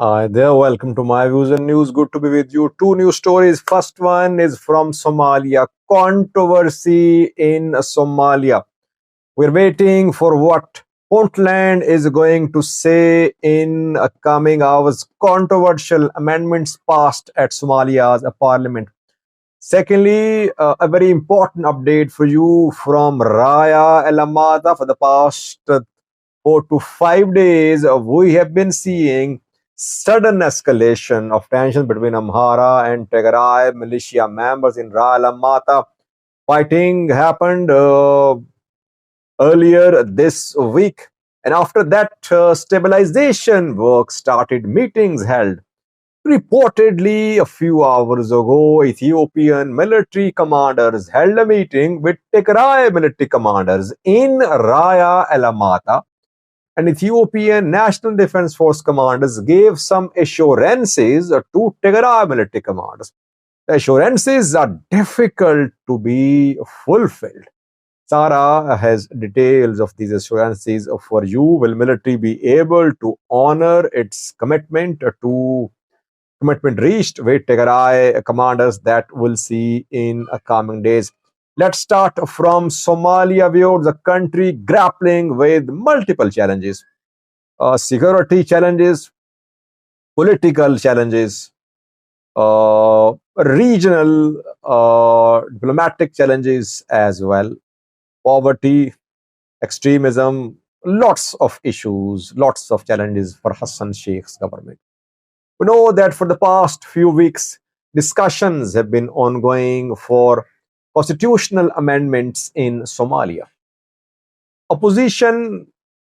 Hi there, welcome to my views and news. Good to be with you. Two news stories. First one is from Somalia. Controversy in Somalia. We're waiting for what Portland is going to say in coming hours. Controversial amendments passed at Somalia's parliament. Secondly, a very important update for you from Raya Alamata. For the past 4 to 5 days, we have been seeing sudden escalation of tensions between Amhara and Tigray militia members in Raya Alamata. Fighting happened earlier this week, and after that, stabilization work started. Meetings held. Reportedly, a few hours ago, Ethiopian military commanders held a meeting with Tigray military commanders in Raya Alamata, and Ethiopian National Defense Force commanders gave some assurances to Tigray military commanders. The assurances are difficult to be fulfilled. Sarah has details of these assurances for you. Will military be able to honor its commitment reached with Tigray commanders? That we'll see in coming days. Let's start from Somalia, viewers, a country grappling with multiple challenges: security challenges, political challenges, regional diplomatic challenges as well, poverty, extremism, lots of issues, lots of challenges for Hassan Sheikh's government. We know that for the past few weeks, discussions have been ongoing for constitutional amendments in Somalia. Opposition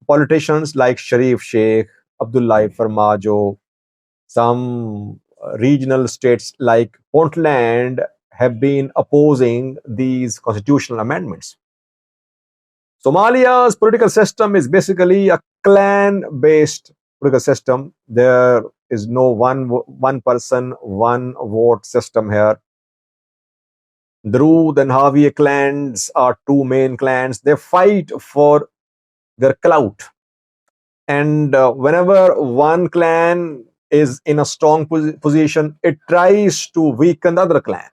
politicians like Sharif Sheikh, Abdullah Farmajo, some regional states like Puntland have been opposing these constitutional amendments. Somalia's political system is basically a clan-based political system. There is no one person, one vote system here. The Rood and Hawiye clans are two main clans. They fight for their clout. And whenever one clan is in a strong position, it tries to weaken the other clan.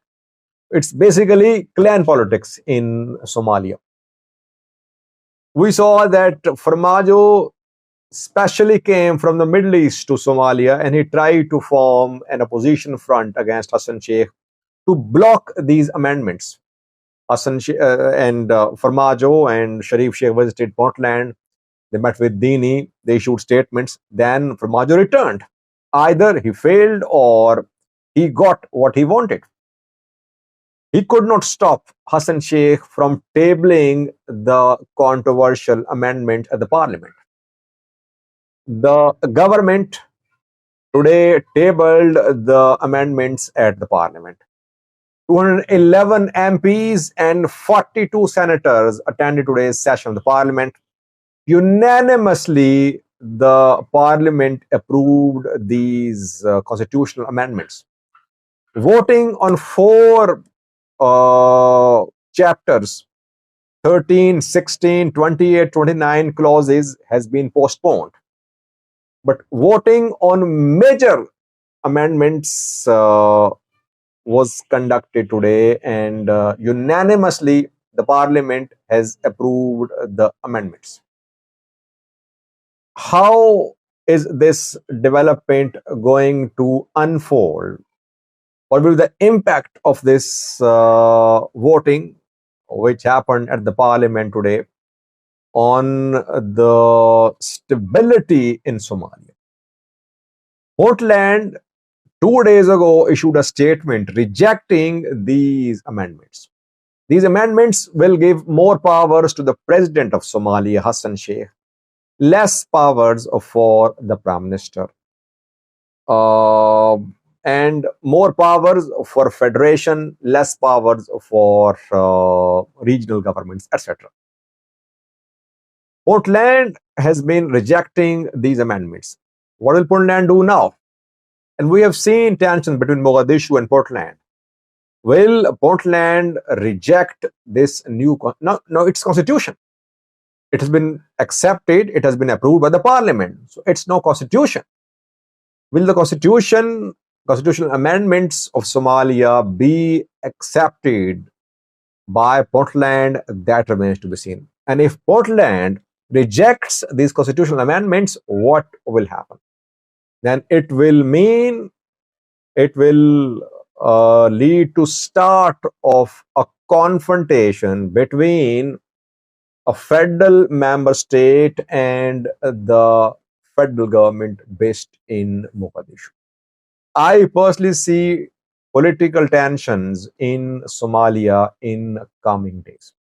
It's basically clan politics in Somalia. We saw that Farmajo specially came from the Middle East to Somalia, and he tried to form an opposition front against Hassan Sheikh to block these amendments. Hassan and Farmajo and Sharif Sheikh visited Portland. They met with Dini. They issued statements. Then Farmajo returned. Either he failed or he got what he wanted. He could not stop Hassan Sheikh from tabling the controversial amendment at the parliament. The government today tabled the amendments at the parliament. 211 MPs and 42 senators attended today's session of the parliament. Unanimously, the parliament approved these constitutional amendments. Voting on four chapters, 13, 16, 28, 29 clauses has been postponed. But voting on major amendments was conducted today, and unanimously the parliament has approved the amendments. How is this development going to unfold? What will be the impact of this voting, which happened at the parliament today, on the stability in Somalia? Portland 2 days ago issued a statement rejecting these amendments. These amendments will give more powers to the president of Somalia, Hassan Sheikh, less powers for the prime minister, and more powers for federation, less powers for regional governments, etc. Portland has been rejecting these amendments. What will Portland do now? And we have seen tensions between Mogadishu and Portland. Will Portland reject this new? No, it's constitution. It has been accepted. It has been approved by the parliament. So it's no constitution. Will the constitutional amendments of Somalia be accepted by Portland? That remains to be seen. And if Portland rejects these constitutional amendments, what will happen? Then it will mean it will lead to start of a confrontation between a federal member state and the federal government based in Mogadishu. I personally see political tensions in Somalia in coming days.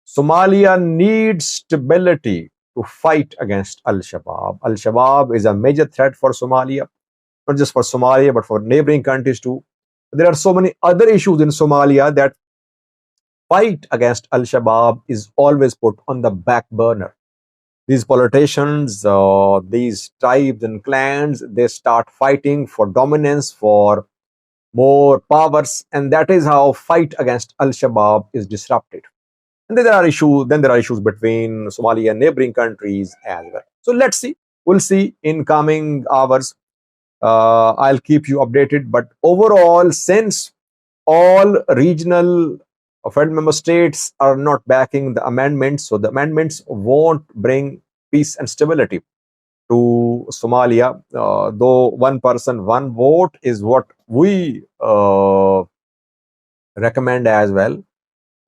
Somalia needs stability to fight against Al Shabaab. Al Shabaab is a major threat for Somalia, not just for Somalia, but for neighboring countries too. There are so many other issues in Somalia that fight against Al Shabaab is always put on the back burner. These politicians, these tribes and clans, they start fighting for dominance, for more powers, and that is how fight against Al Shabaab is disrupted. And then there are issues between Somalia and neighboring countries as well. So let's see. We'll see in coming hours. I'll keep you updated. But overall, since all regional federal member states are not backing the amendments, so the amendments won't bring peace and stability to Somalia. Though one person, one vote is what we recommend as well.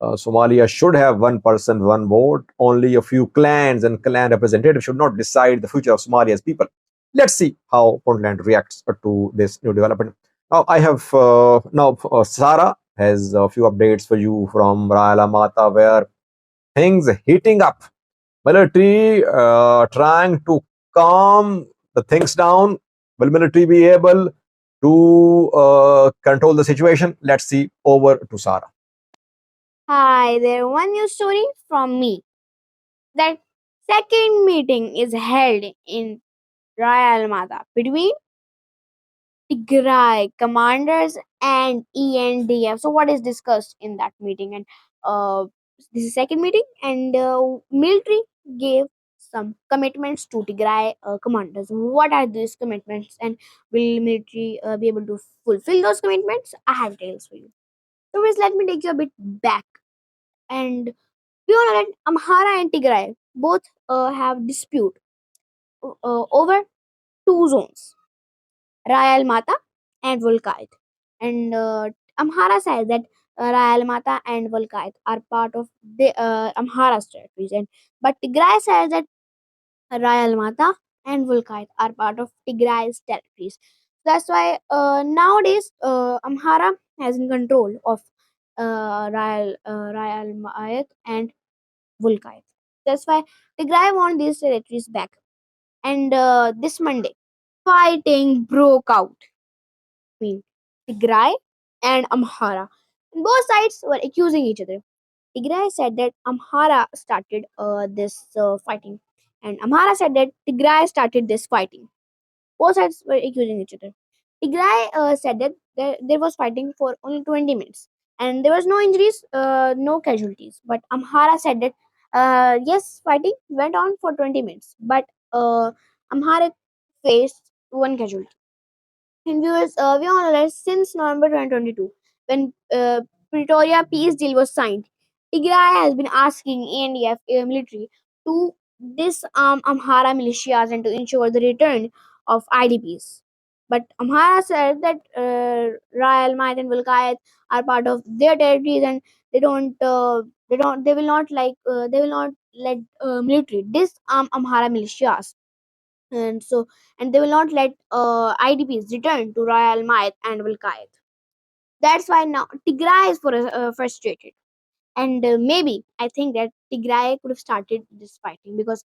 Somalia should have one person, one vote. Only a few clans and clan representatives should not decide the future of Somalia's people. Let's see how Puntland reacts to this new development. Now, I have Sarah has a few updates for you from Raya Alamata, where things heating up. Military trying to calm the things down. Will military be able to control the situation? Let's see. Over to Sarah. Hi there, one news story from me. That second meeting is held in Raya Alamata between Tigray commanders and ENDF. So, what is discussed in that meeting? And this is second meeting, and military gave some commitments to Tigray commanders. What are these commitments, and will military be able to fulfill those commitments? I have details for you. So, first, let me take you a bit back. And we all know that Amhara and Tigray both have dispute over two zones, Raya Mata and Volkait. And Amhara says that Raya Mata and Volkait are part of the Amhara's territories, and but Tigray says that Raya Mata and Volkait are part of Tigray's territories. That's why nowadays Amhara has in control of Raya Mata and Volkite. That's why Tigray want these territories back. And this Monday, fighting broke out between Tigray and Amhara. And both sides were accusing each other. Tigray said that Amhara started this fighting, and Amhara said that Tigray started this fighting. Both sides were accusing each other. Tigray said that there was fighting for only 20 minutes and there was no injuries, no casualties. But Amhara said that yes, fighting went on for 20 minutes, but Amhara faced one casualty. And viewers, we all know that since November 2022, when Pretoria peace deal was signed, Tigray has been asking ANDF military to disarm Amhara militias and to ensure the return of IDPs. But Amhara said that Raya Almat and Volkayat are part of their territories and they don't they will not they will not let military disarm Amhara militias, and so and they will not let IDPs return to Royal Maith and Wilkayat. That's why now Tigray is frustrated, and maybe I think that Tigray could have started this fighting because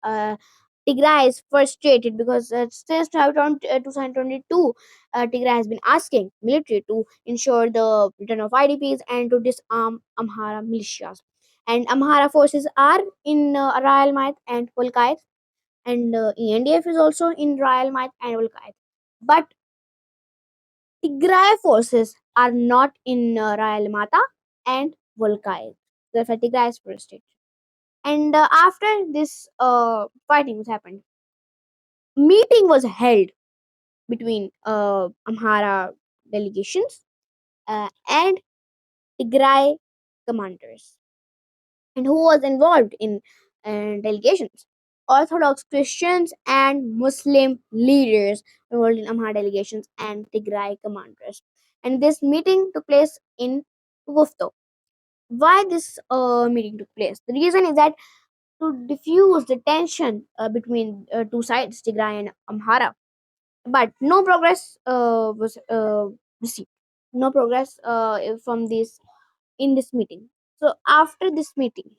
Tigray is frustrated because since 2022, Tigray has been asking military to ensure the return of IDPs and to disarm Amhara militias. And Amhara forces are in Royal Maith and Volkayat, and ENDF is also in Royal Might and Volkite. But Tigray forces are not in Royal Mata and Volkite. Therefore, Tigray is frustrated. And after this fighting was happened, meeting was held between Amhara delegations and Tigray commanders. And who was involved in delegations? Orthodox Christians and Muslim leaders involved in Amhara delegations and Tigray commanders. And this meeting took place in Wufto. Why this meeting took place? The reason is that to diffuse the tension between two sides, Tigray and Amhara. But no progress was received. No progress from this in this meeting. So after this meeting,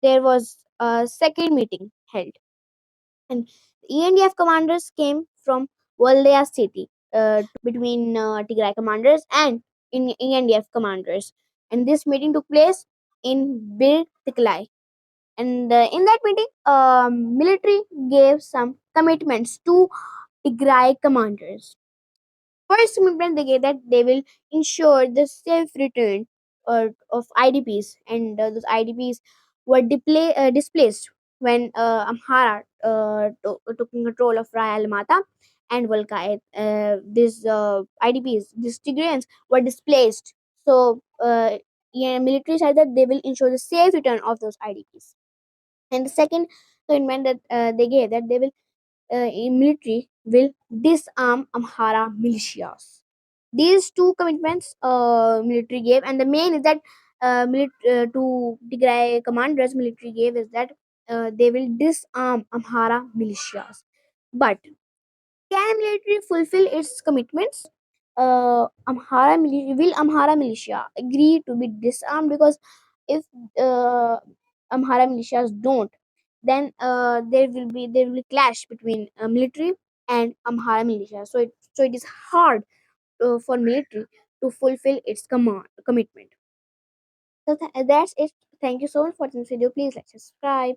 there was a second meeting held, and the ENDF commanders came from Waldea city between Tigray commanders and in ENDF commanders, and this meeting took place in Bir Tiklai. And in that meeting, military gave some commitments to Tigray commanders. First commitment they gave that they will ensure the safe return of IDPs, and those IDPs were displaced when Amhara took control of Raya Alamata and Volkait. These IDPs, these Tigrayans, were displaced. So, yeah, military said that they will ensure the safe return of those IDPs. And the second commitment that they gave that they will military will disarm Amhara militias. These two commitments military gave, and the main is that to Tigray commanders military gave is that they will disarm Amhara militias. But can military fulfill its commitments? Will Amhara militia agree to be disarmed? Because if uh, Amhara militias don't, then there will be clash between military and Amhara militia. So it is hard for military to fulfill its commitment. So that's it. Thank you so much for this video. Please like subscribe.